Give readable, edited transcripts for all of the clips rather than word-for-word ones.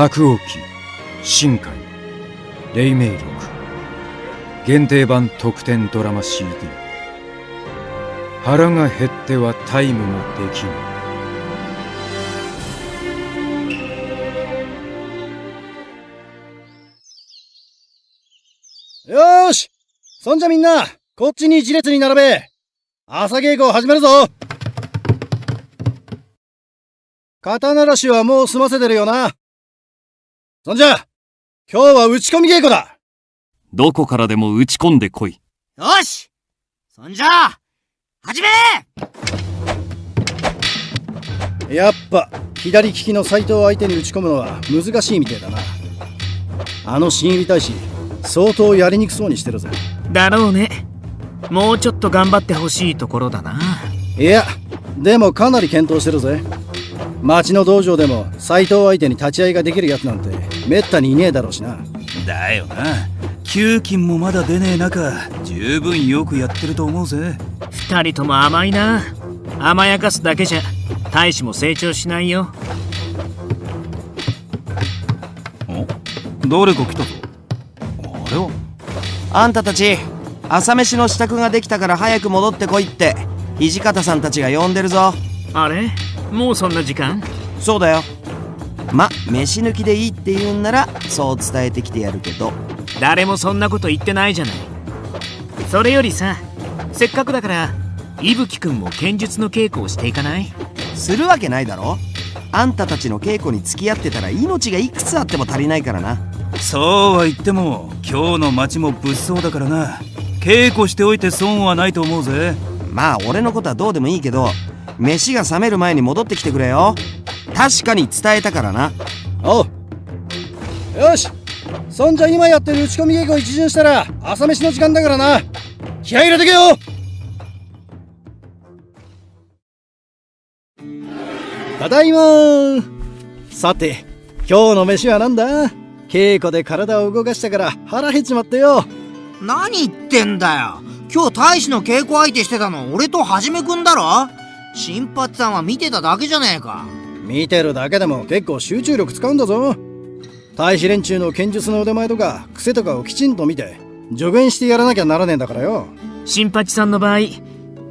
白鸚記新海黎明録限定版特典ドラマ CD。 腹が減ってはタイムもできぬ。よーし、そんじゃみんなこっちに一列に並べ。朝稽古を始めるぞ。肩慣らしはもう済ませてるよな。そんじゃ今日は打ち込み稽古だ。どこからでも打ち込んでこい。よし、そんじゃ始め。やっぱ左利きの斎藤相手に打ち込むのは難しいみてえだな。あの新入り大使相当やりにくそうにしてるぜ。だろうね。もうちょっと頑張ってほしいところだな。いやでもかなり検討してるぜ。町の道場でも斎藤相手に立ち会いができるやつなんてめったにいねえだろうしな。だよな。給金もまだ出ねえ中十分よくやってると思うぜ。二人とも甘いな。甘やかすだけじゃ大使も成長しないよ。誰か来たぞ。あれはあんたたち朝飯の支度ができたから早く戻ってこいって土方さんたちが呼んでるぞ。あれ、もうそんな時間？そうだよ。飯抜きでいいって言うんならそう伝えてきてやるけど。誰もそんなこと言ってないじゃない。それよりさ、せっかくだから伊吹くんも剣術の稽古をしていかない？するわけないだろ。あんたたちの稽古に付き合ってたら命がいくつあっても足りないからな。そうは言っても今日の町も物騒だからな。稽古しておいて損はないと思うぜ。まあ俺のことはどうでもいいけど飯が冷める前に戻ってきてくれよ。確かに伝えたからな。おう。よし、そんじゃ今やってる打ち込み稽古一巡したら朝飯の時間だからな。気合い入れてけよ。ただいまー。さて今日の飯はなんだ。稽古で体を動かしたから腹減っちまってよ。何言ってんだよ。今日大使の稽古相手してたの俺とはじめくんだろ。新八さんは見てただけじゃねえか。見てるだけでも結構集中力使うんだぞ。大使連中の剣術の腕前とか癖とかをきちんと見て助言してやらなきゃならねえんだからよ。新八さんの場合、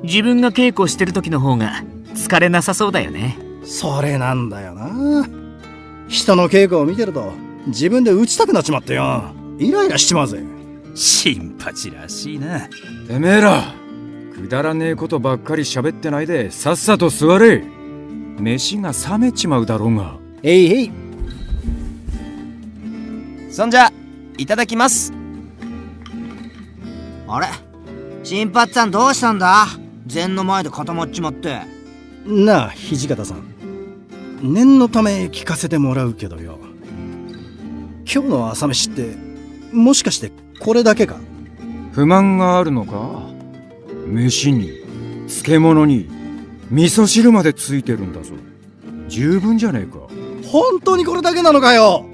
自分が稽古してる時の方が疲れなさそうだよね。それなんだよな。人の稽古を見てると自分で打ちたくなっちまってよ。イライラしちまうぜ。新八らしいな。てめえらくだらねえことばっかり喋ってないでさっさと座れ。飯が冷めちまうだろうが。えいへい。そんじゃいただきます。あれ、新八さんどうしたんだ。禅の前で固まっちまって。なあ土方さん、念のため聞かせてもらうけどよ。今日の朝飯ってもしかしてこれだけか？不満があるのか？飯に漬物に味噌汁までついてるんだぞ。十分じゃねえか。本当にこれだけなのかよ。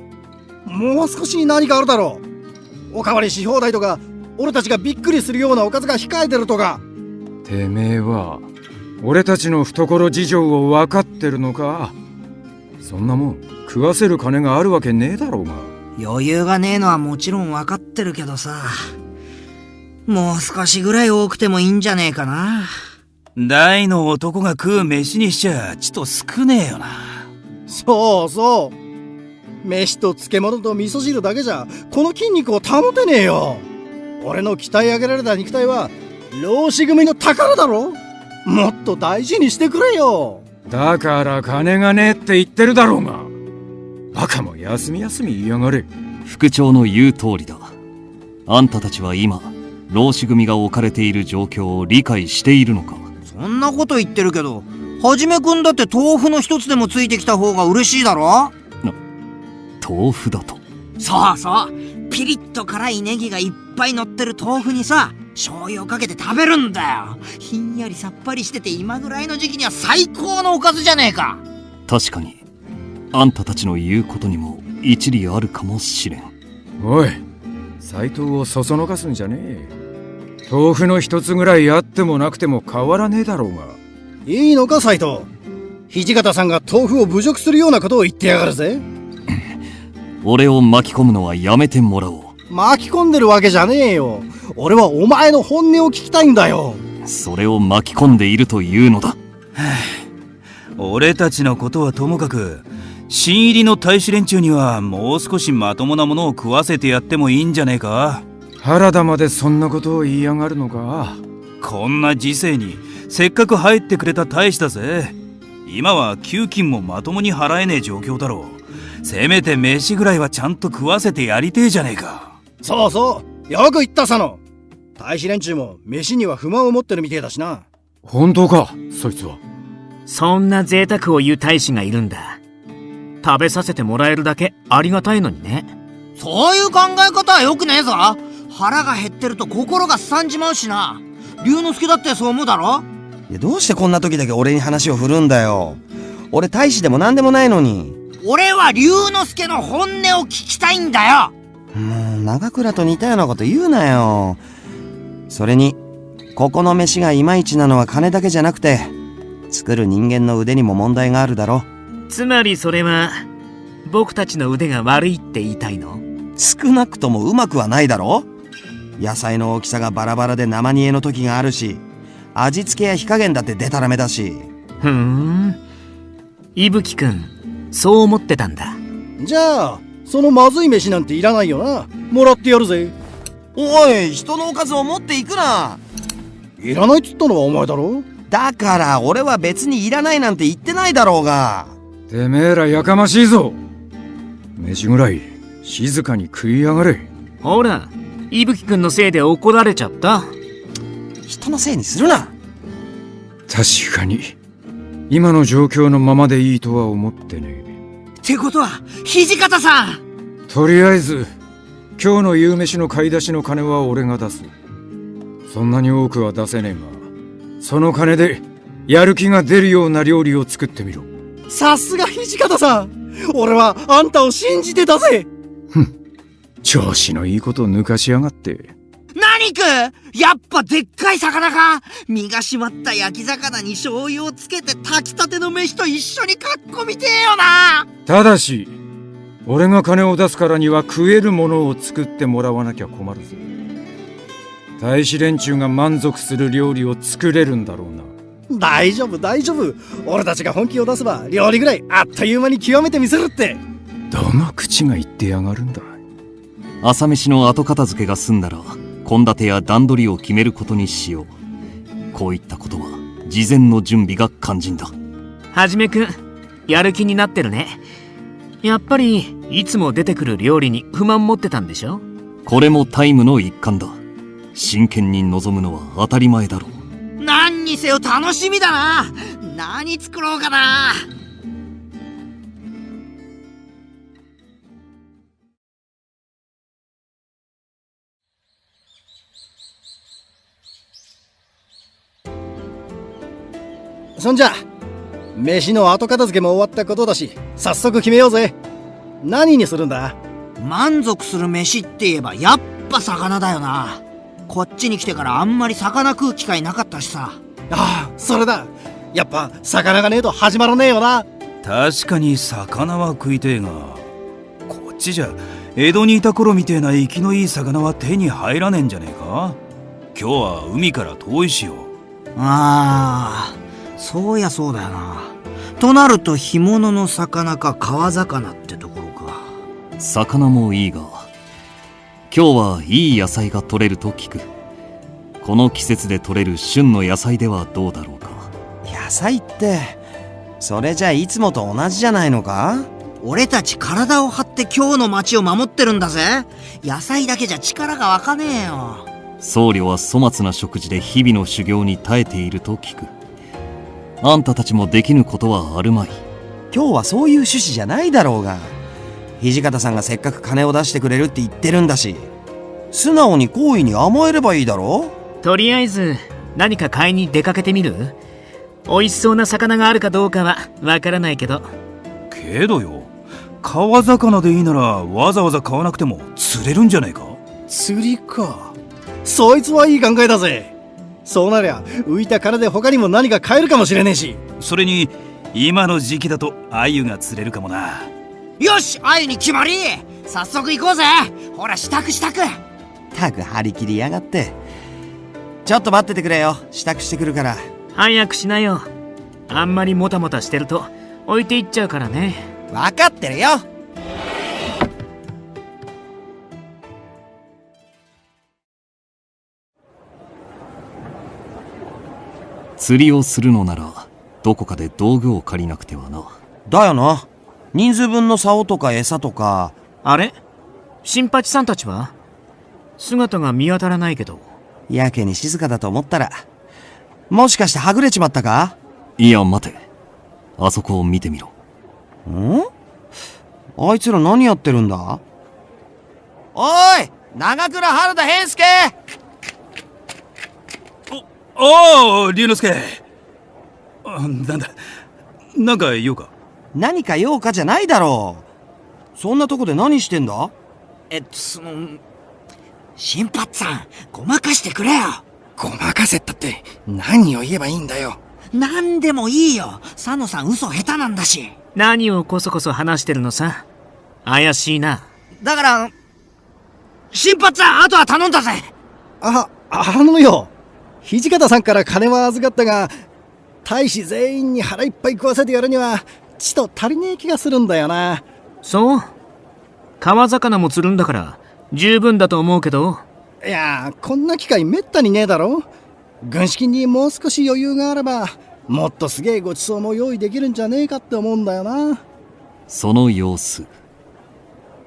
もう少し何かあるだろう。おかわりし放題とか俺たちがびっくりするようなおかずが控えてるとか。てめえは俺たちの懐事情を分かってるのか？そんなもん食わせる金があるわけねえだろうが。余裕がねえのはもちろん分かってるけどさ、もう少しぐらい多くてもいいんじゃねえかな。大の男が食う飯にしちゃちと少ねえよな。そうそう。飯と漬物と味噌汁だけじゃこの筋肉を保てねえよ。俺の鍛え上げられた肉体は浪士組の宝だろ。もっと大事にしてくれよ。だから金がねえって言ってるだろうが。バカも休み休み言いやがれ。副長の言う通りだ。あんたたちは今浪士組が置かれている状況を理解しているのか？そんなこと言ってるけど、はじめくんだって豆腐の一つでもついてきた方が嬉しいだろ。豆腐だと？そうそう、ピリッと辛いネギがいっぱい乗ってる豆腐にさ、醤油をかけて食べるんだよ。ひんやりさっぱりしてて今ぐらいの時期には最高のおかずじゃねえか。確かにあんたたちの言うことにも一理あるかもしれん。おい、斎藤をそそのかすんじゃねえ。豆腐の一つぐらいあってもなくても変わらねえだろうが。いいのか斎藤。土方さんが豆腐を侮辱するようなことを言ってやがるぜ。俺を巻き込むのはやめてもらおう。巻き込んでるわけじゃねえよ。俺はお前の本音を聞きたいんだよ。それを巻き込んでいるというのだ。俺たちのことはともかく、新入りの大使連中にはもう少しまともなものを食わせてやってもいいんじゃねえか。原田までそんなことを言いやがるのか。こんな時世にせっかく入ってくれた大使だぜ。今は給金もまともに払えねえ状況だろう。せめて飯ぐらいはちゃんと食わせてやりてえじゃねえか。そうそう、よく言った佐野。大使連中も飯には不満を持ってるみてえだしな。本当か、そいつは。そんな贅沢を言う大使がいるんだ。食べさせてもらえるだけありがたいのにね。そういう考え方はよくねえぞ。腹が減ってると心がすさんじまうしな。龍之介だってそう思うだろ。いや、どうしてこんな時だけ俺に話を振るんだよ。俺大使でも何でもないのに。俺は龍之介の本音を聞きたいんだよ。もう長倉と似たようなこと言うなよ。それにここの飯がいまいちなのは金だけじゃなくて、作る人間の腕にも問題があるだろ。つまりそれは僕たちの腕が悪いって言いたいの？少なくともうまくはないだろ。野菜の大きさがバラバラで生煮えの時があるし、味付けや火加減だってデタラメだし。伊吹くんそう思ってたんだ。じゃあそのまずい飯なんていらないよな。もらってやるぜ。おい、人のおかずを持っていくな。いらないっつったのはお前だろ。だから俺は別にいらないなんて言ってないだろうが。てめえらやかましいぞ。飯ぐらい静かに食いやがれ。ほら、伊吹くんのせいで怒られちゃった。人のせいにするな。確かに今の状況のままでいいとは思ってねえ。ってことは土方さん。とりあえず今日の夕飯の買い出しの金は俺が出す。そんなに多くは出せねえが、その金でやる気が出るような料理を作ってみろ。さすが土方さん。俺はあんたを信じてたぜ。調子のいいこと抜かしやがって。何食う？やっぱでっかい魚か。身が締まった焼き魚に醤油をつけて炊きたての飯と一緒にかっこみてえよな。ただし俺が金を出すからには食えるものを作ってもらわなきゃ困るぜ。大使連中が満足する料理を作れるんだろうな。大丈夫大丈夫。俺たちが本気を出せば料理ぐらいあっという間に極めてみせるって。どの口が言ってやがるんだ。朝飯の後片付けが済んだら献立や段取りを決めることにしよう。こういったことは事前の準備が肝心だ。はじめくん、やる気になってるね。やっぱりいつも出てくる料理に不満持ってたんでしょ？これもタイムの一環だ。真剣に臨むのは当たり前だろう。何にせよ楽しみだな。何作ろうかな。そんじゃ飯の後片付けも終わったことだし、早速決めようぜ。何にするんだ？満足する飯って言えばやっぱ魚だよな。こっちに来てからあんまり魚食う機会なかったしさ。ああ、それだ。やっぱ魚がねえと始まらねえよな。確かに魚は食いてえが、こっちじゃ江戸にいた頃みてえな生きのいい魚は手に入らねえんじゃねえか。今日は海から遠いしよ。ああ、そうやそうだよな。となると干物の魚か川魚ってところか。魚もいいが、今日はいい野菜が取れると聞く。この季節で取れる旬の野菜ではどうだろうか。野菜ってそれじゃいつもと同じじゃないのか？俺たち体を張って今日の町を守ってるんだぜ。野菜だけじゃ力が湧かねえよ。僧侶は粗末な食事で日々の修行に耐えていると聞く。あんたたちもできぬことはあるまい。今日はそういう趣旨じゃないだろうが。土方さんがせっかく金を出してくれるって言ってるんだし、素直に好意に甘えればいいだろう。とりあえず何か買いに出かけてみる？美味しそうな魚があるかどうかはわからないけど。けどよ、川魚でいいならわざわざ買わなくても釣れるんじゃないか。釣りか。そいつはいい考えだぜ。そうなりゃ浮いた金で他にも何か買えるかもしれねえし。それに今の時期だと鮎が釣れるかもな。よし、鮎に決まり。早速行こうぜ。ほら支度。たく張り切りやがって。ちょっと待っててくれよ。支度してくるから。早くしなよ。あんまりもたもたしてると置いていっちゃうからね。分かってるよ。釣りをするのならどこかで道具を借りなくてはな。だよな。人数分の竿とか餌とか。あれ、新八さんたちは姿が見当たらないけど。やけに静かだと思ったら、もしかしてはぐれちまったか？いや待て、あそこを見てみろ。ん？あいつら何やってるんだ？おい、長倉原田平介！おお、龍之介。なんか用か？何か用かじゃないだろう。そんなとこで何してんだ？新八さん、ごまかしてくれよ。ごまかせったって何を言えばいいんだよ。何でもいいよ。佐野さん嘘下手なんだし。何をこそこそ話してるのさ。怪しいな。だから、新八さん、あとは頼んだぜ。あのよ。土方さんから金は預かったが、大使全員に腹いっぱい食わせてやるにはちと足りねえ気がするんだよな。そう？川魚も釣るんだから十分だと思うけど。いや、こんな機会めったにねえだろ。軍資金にもう少し余裕があれば、もっとすげえごちそうも用意できるんじゃねえかって思うんだよな。その様子、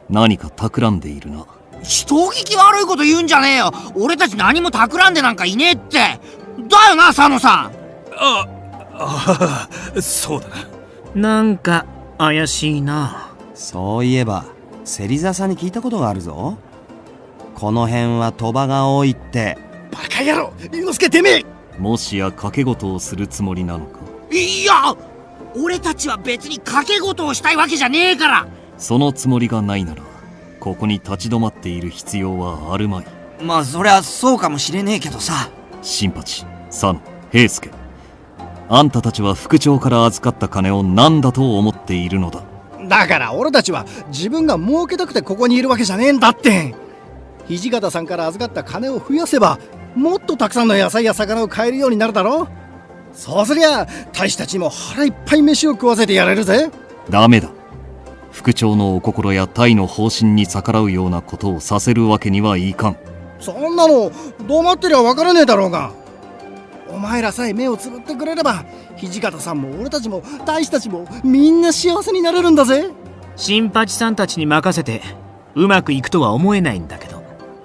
何か企んでいるな。人聞き悪いこと言うんじゃねえよ。俺たち何も企んでなんかいねえって。だよな、佐野さん。そうだな。なんか怪しいな。そういえば芹沢さんに聞いたことがあるぞ。この辺は賭場が多いって。バカ野郎、龍之介てめえ。もしや賭け事をするつもりなのか？いや、俺たちは別に賭け事をしたいわけじゃねえから。そのつもりがないならここに立ち止まっている必要はあるまい。まあそりゃそうかもしれねえけどさ。新八、佐野、平介、あんたたちは副長から預かった金を何だと思っているのだ。だから俺たちは自分が儲けたくてここにいるわけじゃねえんだって。土方さんから預かった金を増やせば、もっとたくさんの野菜や魚を買えるようになるだろ。そうすりゃ大使たちにも腹いっぱい飯を食わせてやれるぜ。ダメだ。副長のお心や隊の方針に逆らうようなことをさせるわけにはいかん。そんなの黙ってりゃ分からねえだろうが。お前らさえ目をつぶってくれれば、土方さんも俺たちも大使たちもみんな幸せになれるんだぜ。新八さんたちに任せてうまくいくとは思えないんだけど。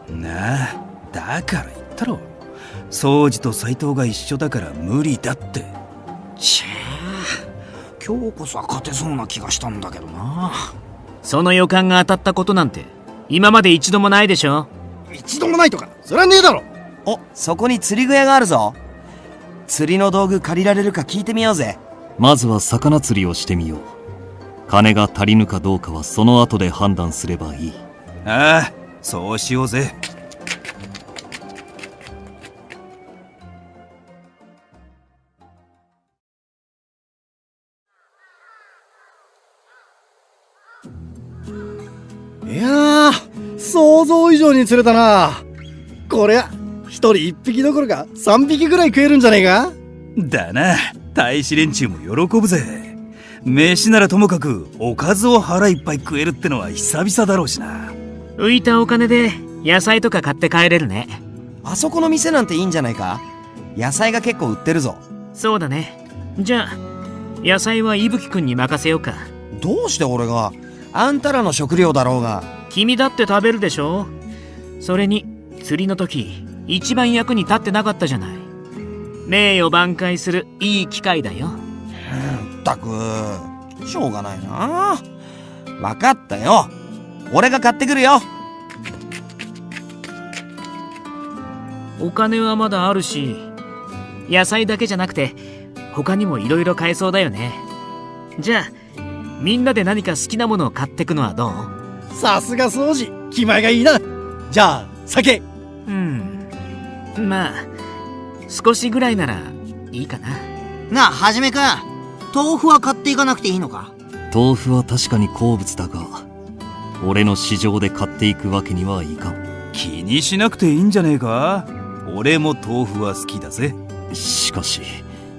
なあ、だから言ったろ。宗司と斎藤が一緒だから無理だって。ちぇ今日こそは勝てそうな気がしたんだけどな。その予感が当たったことなんて今まで一度もないでしょ。一度もないとかそりゃねえだろ。お、そこに釣り具屋があるぞ。釣りの道具借りられるか聞いてみようぜ。まずは魚釣りをしてみよう。金が足りぬかどうかはその後で判断すればいい。ああ、そうしようぜ。いやー、想像以上に釣れたな。こりゃ一人一匹どころか3匹ぐらい食えるんじゃねえか。だな、大使連中も喜ぶぜ。飯ならともかくおかずを腹いっぱい食えるってのは久々だろうしな。浮いたお金で野菜とか買って帰れるね。あそこの店なんていいんじゃないか。野菜が結構売ってるぞ。そうだね。じゃあ野菜は伊吹くんに任せようか。どうして俺が？あんたらの食料だろうが。君だって食べるでしょ。それに釣りの時一番役に立ってなかったじゃない。名誉挽回するいい機会だよ。ったくしょうがないな。分かったよ。俺が買ってくるよ。お金はまだあるし、野菜だけじゃなくて他にもいろいろ買えそうだよね。じゃあみんなで何か好きなものを買ってくのはどう？さすが掃除、気前がいいな。じゃあ酒。まあ少しぐらいならいいかな。なあ、はじめくん、豆腐は買っていかなくていいのか？豆腐は確かに好物だが、俺の市場で買っていくわけにはいかん。気にしなくていいんじゃねえか。俺も豆腐は好きだぜ。しかし、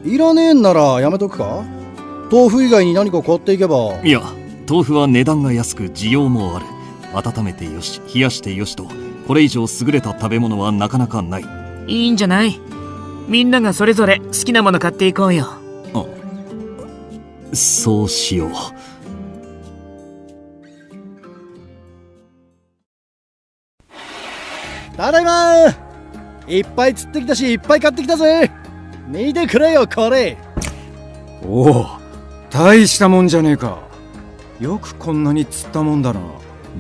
いらねえんならやめとくか。豆腐以外に何か買っていけば。いや、豆腐は値段が安く需要もある。温めてよし、冷やしてよしと、これ以上優れた食べ物はなかなかない。いいんじゃない？みんながそれぞれ好きなもの買っていこうよ。そうしよう。ただいまいっぱい釣ってきたし、いっぱい買ってきたぜ。見てくれよ、これ。おお、大したもんじゃねえか。よくこんなに釣ったもんだな。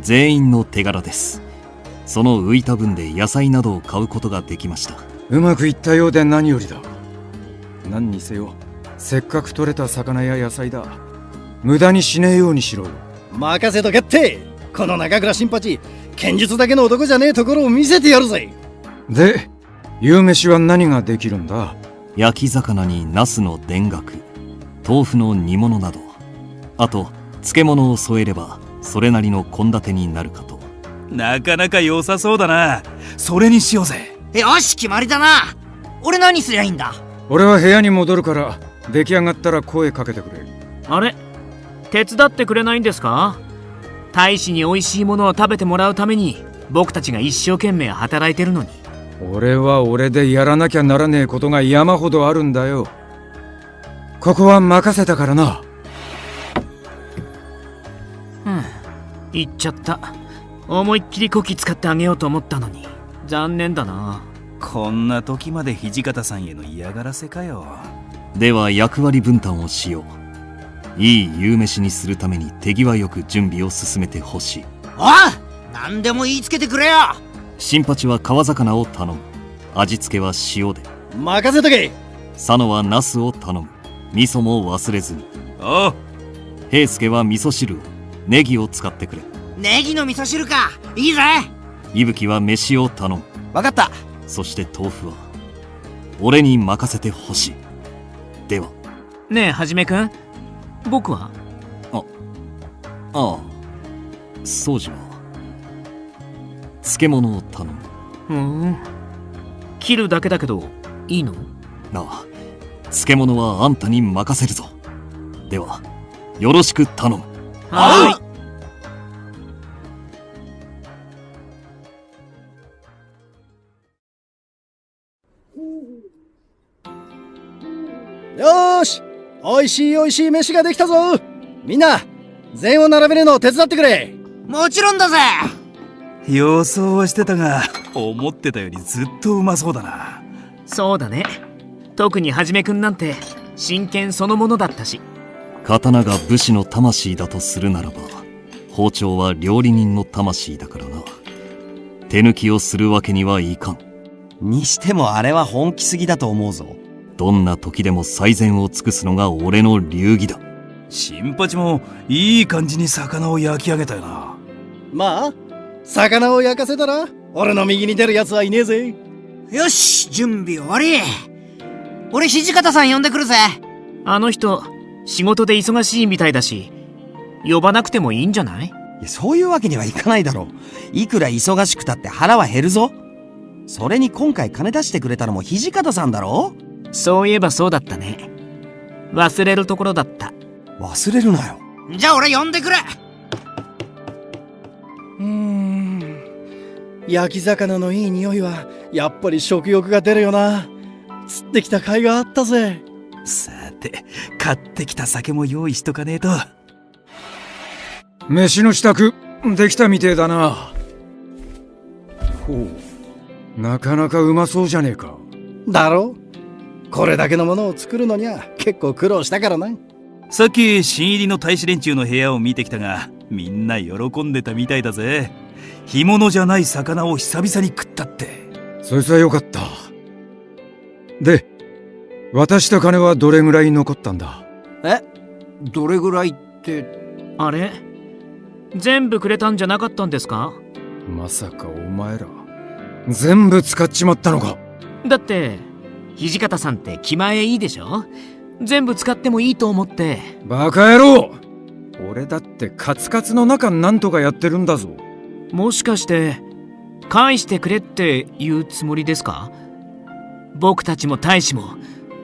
全員の手柄です。その浮いた分で野菜などを買うことができました。うまくいったようで何よりだ。何にせよ、せっかく取れた魚や野菜だ。無駄にしねえようにしろよ。任せとけって。この中倉新八、剣術だけの男じゃねえところを見せてやるぜ。で、夕飯は何ができるんだ？焼き魚にナスの田楽、豆腐の煮物など、あと漬物を添えればそれなりの献立になるかと。なかなか良さそうだな。それにしようぜ。よし、決まりだな。俺何すりゃいいんだ？俺は部屋に戻るから出来上がったら声かけてくれ。あれ？手伝ってくれないんですか？大使に美味しいものを食べてもらうために僕たちが一生懸命働いてるのに。俺は俺でやらなきゃならねえことが山ほどあるんだよ。ここは任せたからな。言っちゃった。思いっきりこき使ってあげようと思ったのに残念だな。こんな時まで土方さんへの嫌がらせかよ。では役割分担をしよう。いい夕飯にするために手際よく準備を進めてほしい。おい、何でも言いつけてくれよ。新八は川魚を頼む。味付けは塩で。任せとけ。佐野はナスを頼む。味噌も忘れずに。おう。平助は味噌汁を、ネギを使ってくれ。ネギの味噌汁か。いいぜ。伊吹は飯を頼む。わかった。そして豆腐は俺に任せてほしい。では。ねえはじめくん、僕は？ああ、宗次は漬物を頼む。切るだけだけどいいの？なあ、漬物はあんたに任せるぞ。ではよろしく頼む。はーい。よーし、おいしいおいしい飯ができたぞ。みんな膳を並べるのを手伝ってくれ。もちろんだぜ。予想はしてたが、思ってたよりずっとうまそうだな。そうだね。特にはじめくんなんて真剣そのものだったし。刀が武士の魂だとするならば、包丁は料理人の魂だからな。手抜きをするわけにはいかん。にしてもあれは本気すぎだと思うぞ。どんな時でも最善を尽くすのが俺の流儀だ。新八もいい感じに魚を焼き上げたよな。まあ魚を焼かせたら俺の右に出るやつはいねえぜ。よし、準備終わり。俺土方さん呼んでくるぜ。あの人仕事で忙しいみたいだし、呼ばなくてもいいんじゃない？いや、そういうわけにはいかないだろう。いくら忙しくたって腹は減るぞ。それに今回金出してくれたのも土方さんだろ。そういえばそうだったね。忘れるところだった。忘れるなよ。じゃあ俺呼んでくれ。焼き魚のいい匂いはやっぱり食欲が出るよな。釣ってきた甲斐があったぜ。さて、買ってきた酒も用意しとかねえと。飯の支度できたみてえだな。ほう、なかなかうまそうじゃねえか。だろ？これだけのものを作るのには結構苦労したからな。さっき新入りの大使連中の部屋を見てきたが、みんな喜んでたみたいだぜ。干物じゃない魚を久々に食ったって。そいつはよかった。で、渡した金はどれぐらい残ったんだ？どれぐらいって。あれ？全部くれたんじゃなかったんですか？まさかお前ら全部使っちまったのか？だって土方さんって気前いいでしょ？全部使ってもいいと思って。バカ野郎！俺だってカツカツの中なんとかやってるんだぞ。もしかして返してくれって言うつもりですか？僕たちも大使も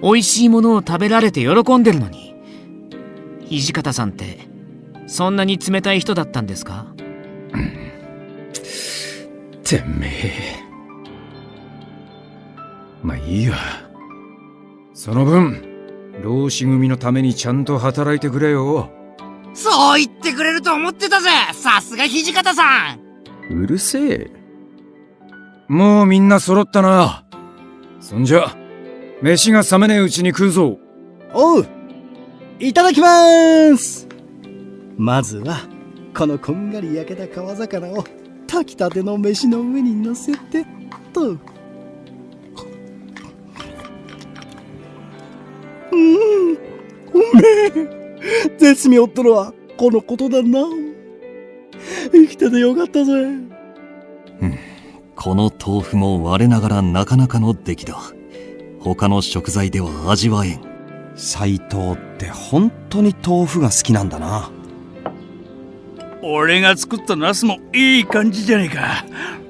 美味しいものを食べられて喜んでるのに。土方さんってそんなに冷たい人だったんですか？てめえ。まあいいや。その分浪士組のためにちゃんと働いてくれよ。そう言ってくれると思ってたぜ。さすが土方さん。うるせえ。もうみんな揃ったな。そんじゃ飯が冷めねえうちに食うぞ。おう、いただきまーす。まずはこのこんがり焼けた川魚を炊きたての飯の上に乗せてと。うめえ。絶妙ってのはこのことだな。生きててよかったぜ。この豆腐も我ながらなかなかの出来だ。他の食材では味わえん。斎藤って本当に豆腐が好きなんだな。俺が作ったナスもいい感じじゃねえか。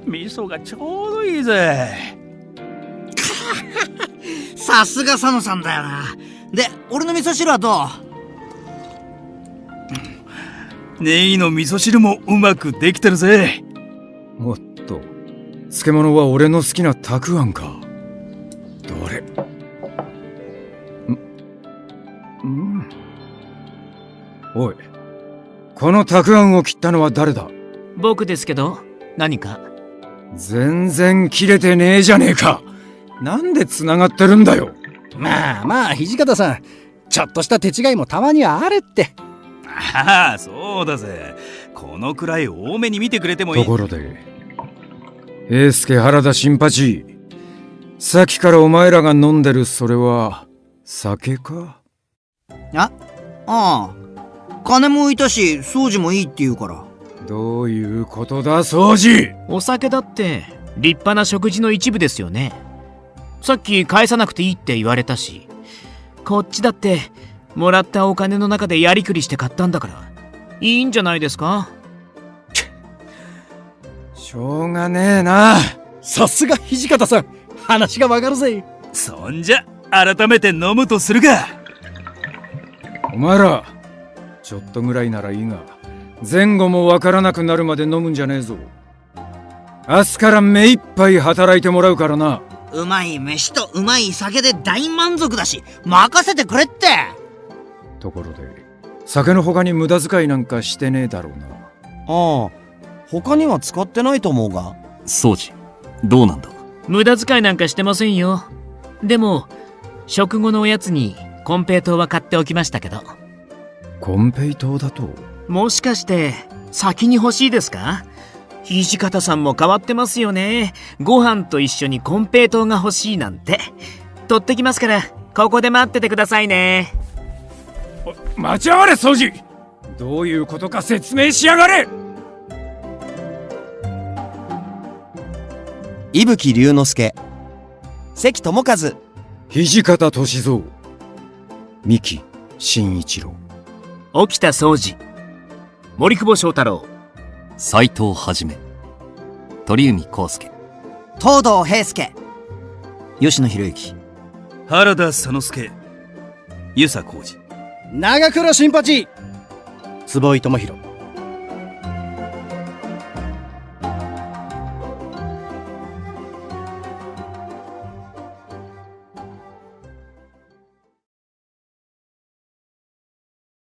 味噌がちょうどいいぜ。さすが佐野さんだよな。で、俺の味噌汁はどう？ネギの味噌汁もうまくできてるぜ。おっと、漬物は俺の好きなたくあんか。どれ。おい、このたくあんを切ったのは誰だ？僕ですけど、何か？全然切れてねえじゃねえか。なんで繋がってるんだよ。まあまあ土方さん、ちょっとした手違いもたまにはあれって。ああ、そうだぜ。このくらい多めに見てくれてもいい。ところで、英介、原田、新八、さっきからお前らが飲んでるそれは酒か？ああ、金もいたし掃除もいいって言うから。どういうことだ、掃除。お酒だって立派な食事の一部ですよね。さっき返さなくていいって言われたし、こっちだってもらったお金の中でやりくりして買ったんだからいいんじゃないですか？しょうがねえな。さすが土方さん、話がわかるぜ。そんじゃ改めて飲むとするか。お前らちょっとぐらいならいいが、前後もわからなくなるまで飲むんじゃねえぞ。明日から目いっぱい働いてもらうからな。うまい飯とうまい酒で大満足だし、任せてくれって。ところで、酒の他に無駄遣いなんかしてねえだろうな。ああ、他には使ってないと思うが。掃除どうなんだ？無駄遣いなんかしてませんよ。でも食後のおやつにコンペイトーは買っておきましたけど。コンペイトーだと？もしかして先に欲しいですか？土方さんも変わってますよね。ご飯と一緒にコンペイトーが欲しいなんて。取ってきますからここで待っててくださいね。待ちやがれ、掃除。どういうことか説明しやがれ。伊吹龍之介、関智一、土方歳三、三木真一郎、沖田総司、森久保祥太郎、斎藤はじめ、鳥海康介、東堂平介、吉野博之、原田佐之助、遊佐浩二、長倉新八、坪井智弘、